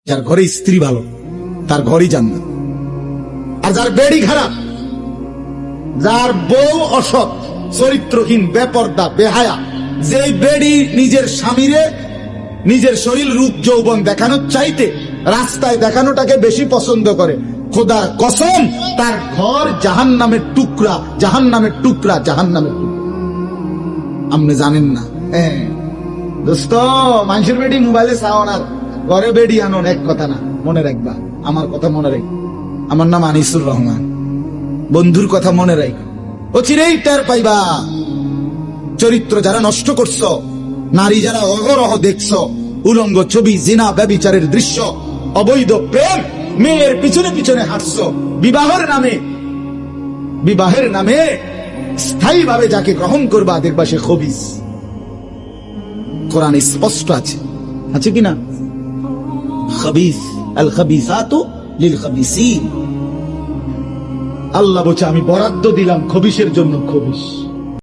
যার ঘরে স্ত্রী ভালো তার ঘরই জান্নাত। আর যার বেড়ি খারাপ, যার বউ অসৎ, চরিত্রহীন, বেপর্দা, বেহায়া, যেই বেড়ি নিজের স্বামীরে নিজের শরীর রূপ যৌবন দেখানোর চাইতে রাস্তায় দেখানোটাকে বেশি পছন্দ করে, খোদার কসম তার ঘর জাহান্নামের টুকরা, জাহান্নামের টুকরা, জাহান্নামের টুকরা। আপনি জানেন না? দোস্ত, মানুষের বেডি মোবাইলে চাওয়ার ঘরে বেডি আনোর এক কথা না, মনে রাখবা। আমার কথা মনে রাখ। আমার নাম আনিসুর রহমান। বন্ধুর কথা মনে রাখ। ও চিরেই টের পাইবা চরিত্র যারা নষ্ট করছ, নারী যারা অহরহ দেখছ, উলঙ্গ ছবি, জিনা, ব্যভিচারের দৃশ্য, অবৈধ প্রেম, মেয়ের পিছনে পিছনে হাঁটছ, বিবাহের নামে স্থায়ী ভাবে যাকে গ্রহণ করবা দেখবা সে খবিস। কোরআনে স্পষ্ট আছে, আছে কিনা? খবিস, আল খবিসাতু লিল খবিসিন। আল্লাহ বলছে আমি বরাদ্দ দিলাম খবিসের জন্য খবিস।